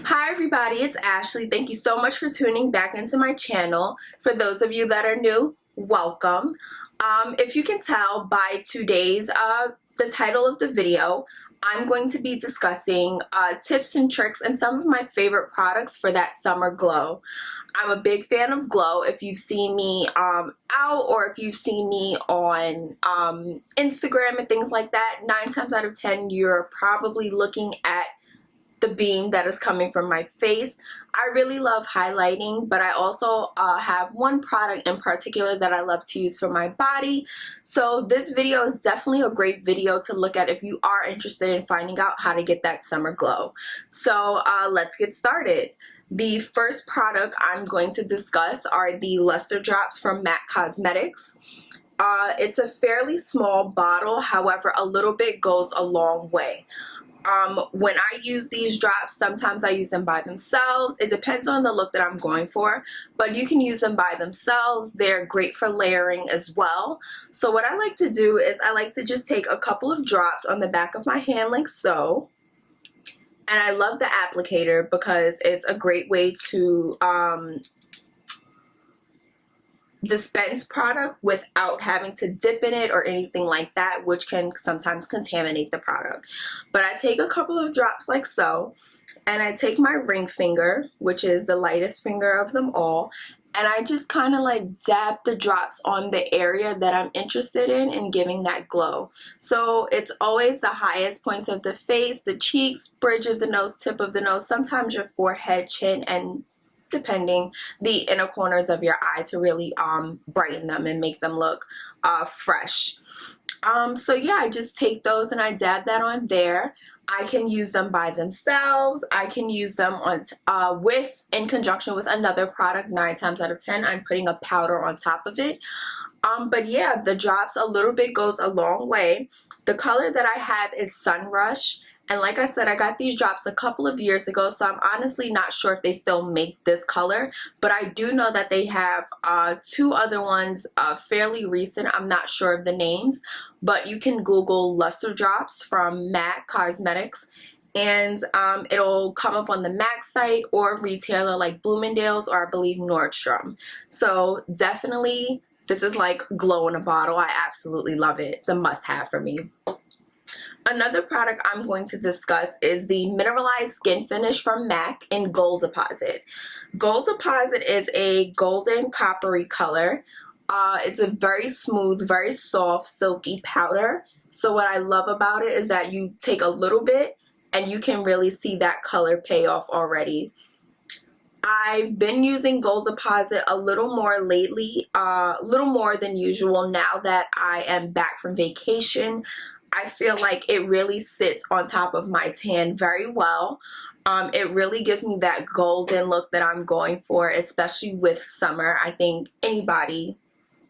Hi everybody, it's Ashley. Thank you so much for tuning back into my channel. For those of you that are new, welcome. If you can tell by today's the title of the video, I'm going to be discussing tips and tricks and some of my favorite products for that summer glow. I'm a big fan of glow. If you've seen me out or if you've seen me on Instagram and things like that, 9 times out of 10 you're probably looking at the beam that is coming from my face. I really love highlighting, but I also have one product in particular that I love to use for my body. So this video is definitely a great video to look at if you are interested in finding out how to get that summer glow. So let's get started. The first product I'm going to discuss are the Lustre Drops from MAC Cosmetics. It's a fairly small bottle, however a little bit goes a long way. When I use these drops, sometimes I use them by themselves. It depends on the look that I'm going for, but you can use them by themselves. They're great for layering as well. So what I like to do is I like to just take a couple of drops on the back of my hand like so. And I love the applicator because it's a great way to dispense product without having to dip in it or anything like that, which can sometimes contaminate the product. But I take a couple of drops like so, and I take my ring finger, which is the lightest finger of them all, and I just kind of like dab the drops on the area that I'm interested in giving that glow. So it's always the highest points of the face, the cheeks, bridge of the nose, tip of the nose, sometimes your forehead, chin, and depending the inner corners of your eye to really brighten them and make them look fresh. So yeah, I just take those and I dab that on there. I can use them by themselves. I can use them on in conjunction with another product. 9 times out of 10 I'm putting a powder on top of it. But yeah, the drops, a little bit goes a long way. The color that I have is Sun Rush. And like I said, I got these drops a couple of years ago, so I'm honestly not sure if they still make this color. But I do know that they have 2 other ones fairly recent. I'm not sure of the names, but you can Google Lustre Drops from MAC Cosmetics. And it'll come up on the MAC site or retailer like Bloomingdale's or I believe Nordstrom. So definitely, this is like glow in a bottle. I absolutely love it. It's a must-have for me. Another product I'm going to discuss is the Mineralize Skinfinish from MAC in Gold Deposit. Gold Deposit is a golden coppery color. It's a very smooth, very soft, silky powder. So what I love about it is that you take a little bit and you can really see that color pay off already. I've been using Gold Deposit a little more lately, a little more than usual now that I am back from vacation. I feel like it really sits on top of my tan very well. It really gives me that golden look that I'm going for, especially with summer. I think anybody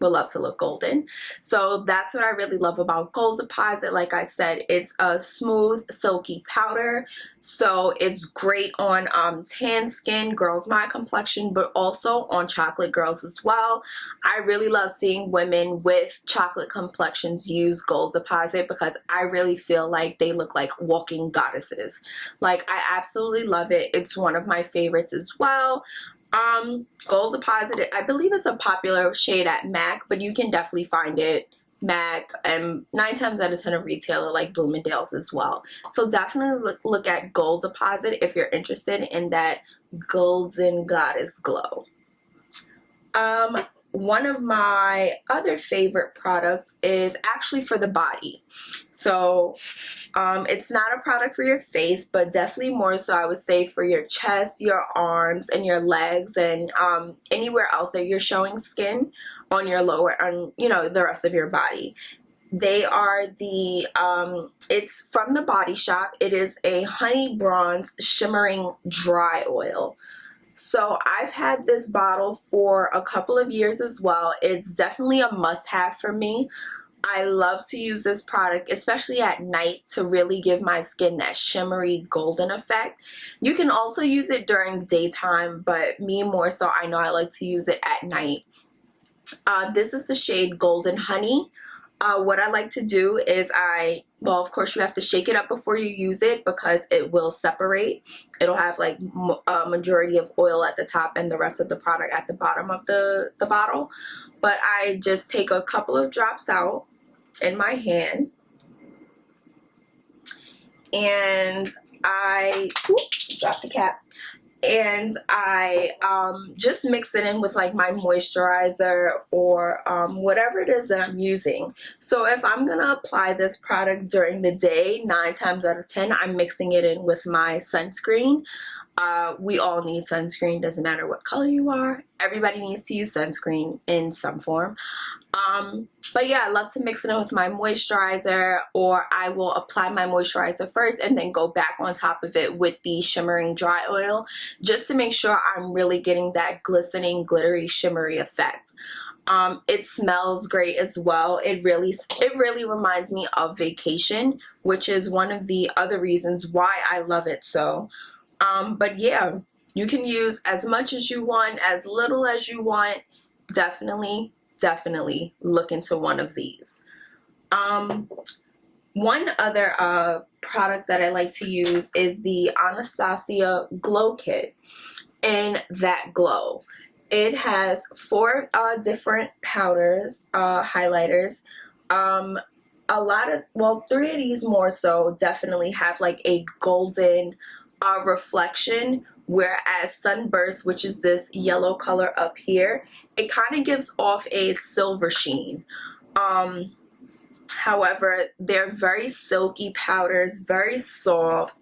would love to look golden. So that's what I really love about Gold Deposit. Like I said, it's a smooth, silky powder. So it's great on tan skin, girls my complexion, but also on chocolate girls as well. I really love seeing women with chocolate complexions use Gold Deposit because I really feel like they look like walking goddesses. Like, I absolutely love it. It's one of my favorites as well. Gold Deposit, I believe it's a popular shade at MAC, but you can definitely find it MAC and 9 times out of 10 a retailer like Bloomingdale's as well. So definitely look at Gold Deposit if you're interested in that golden goddess glow. One of my other favorite products is actually for the body. So it's not a product for your face, but definitely more so I would say for your chest, your arms, and your legs, and anywhere else that you're showing skin on your lower, on the rest of your body. They are the, it's from the Body Shop. It is a Honey Bronze Shimmering Dry Oil. So I've had this bottle for a couple of years as well. It's definitely a must-have for me. I love to use this product, especially at night, to really give my skin that shimmery golden effect. You can also use it during daytime, but me more so, I know I like to use it at night. This is the shade Golden Honey. What I like to do is well, of course you have to shake it up before you use it because it will separate. It'll have like a majority of oil at the top and the rest of the product at the bottom of the bottle. But I just take a couple of drops out in my hand, and I drop the cap, and I just mix it in with like my moisturizer or whatever it is that I'm using. So if I'm gonna apply this product during the day, 9 times out of 10 I'm mixing it in with my sunscreen. We all need sunscreen, doesn't matter what color you are. Everybody needs to use sunscreen in some form. But yeah, I love to mix it in with my moisturizer, or I will apply my moisturizer first and then go back on top of it with the shimmering dry oil, just to make sure I'm really getting that glistening, glittery, shimmery effect. It smells great as well. It really reminds me of vacation, which is one of the other reasons why I love it so. But yeah, you can use as much as you want, as little as you want. Definitely look into one of these. One other product that I like to use is the Anastasia Glow Kit in That Glow. It has 4 different powders, highlighters. A lot of, well, 3 of these more so definitely have like a golden reflection, whereas Sunburst, which is this yellow color up here, it kind of gives off a silver sheen. However, they're very silky powders, very soft.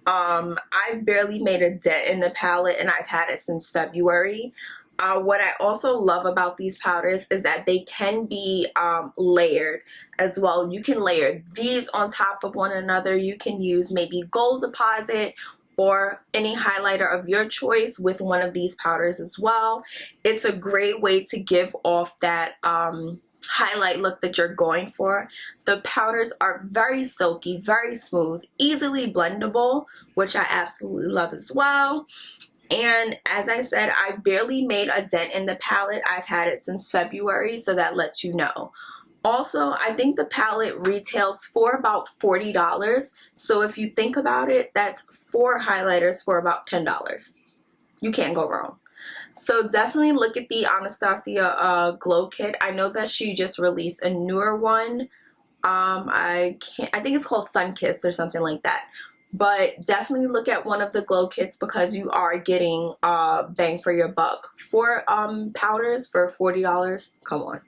I've barely made a dent in the palette, and I've had it since February. What I also love about these powders is that they can be layered as well. You can layer these on top of one another. You can use maybe Gold Deposit or any highlighter of your choice with one of these powders as well. It's a great way to give off that highlight look that you're going for. The powders are very silky, very smooth, easily blendable, which I absolutely love as well. And as I said, I've barely made a dent in the palette. I've had it since February, so that lets you know. Also, I think the palette retails for about $40. So if you think about it, that's 4 highlighters for about $10. You can't go wrong. So definitely look at the Anastasia Glow Kit. I know that she just released a newer one. I think it's called Sunkissed or something like that. But definitely look at one of the glow kits because you are getting bang for your buck. 4 powders for $40. Come on.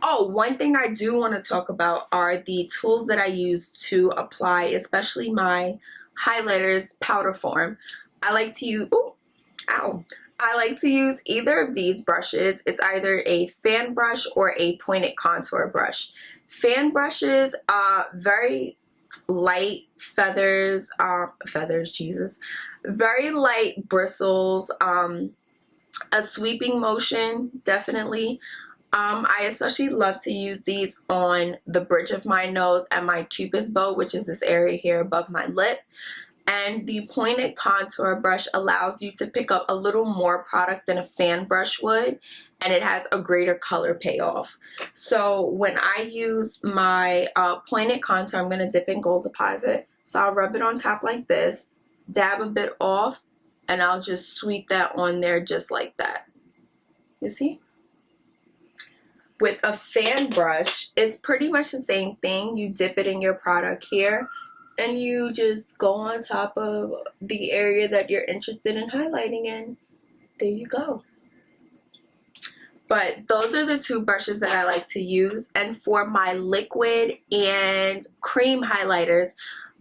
Oh, one thing I do want to talk about are the tools that I use to apply, especially my highlighters powder form. I like to use, I like to use either of these brushes. It's either a fan brush or a pointed contour brush. Fan brushes are very light feathers, very light bristles, a sweeping motion, definitely. I especially love to use these on the bridge of my nose and my cupid's bow, which is this area here above my lip. And the pointed contour brush allows you to pick up a little more product than a fan brush would, and it has a greater color payoff. So when I use my pointed contour, I'm going to dip in Gold Deposit. So I'll rub it on top like this, dab a bit off, and I'll just sweep that on there just like that. You see? With a fan brush, it's pretty much the same thing. You dip it in your product here, and you just go on top of the area that you're interested in highlighting in. There you go. But those are the 2 brushes that I like to use. And for my liquid and cream highlighters,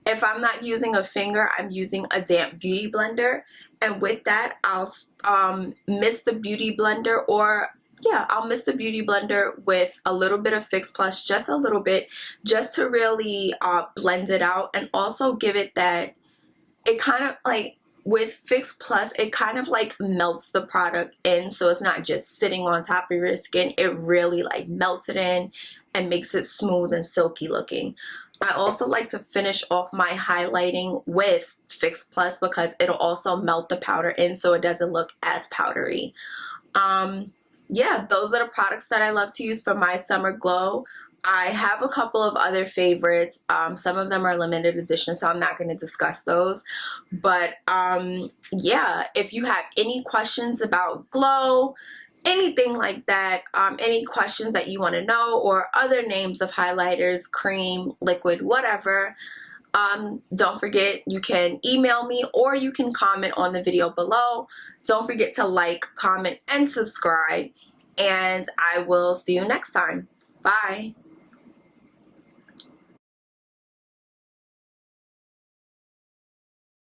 if I'm not using a finger, I'm using a damp beauty blender. And with that, I'll mist the beauty blender, or I'll mist the beauty blender with a little bit of Fix Plus, just a little bit, just to really blend it out, and also give it that, it kind of like, with Fix Plus, it kind of like melts the product in, so it's not just sitting on top of your skin. It really like melts it in and makes it smooth and silky looking. I also like to finish off my highlighting with Fix Plus because it'll also melt the powder in so it doesn't look as powdery. yeah, those are the products that I love to use for my summer glow. I have a couple of other favorites. Some of them are limited edition, so I'm not going to discuss those. But yeah, if you have any questions about glow, anything like that, any questions that you want to know, or other names of highlighters, cream, liquid, whatever, don't forget, you can email me or you can comment on the video below. Don't forget to like, comment, and subscribe. And I will see you next time. Bye.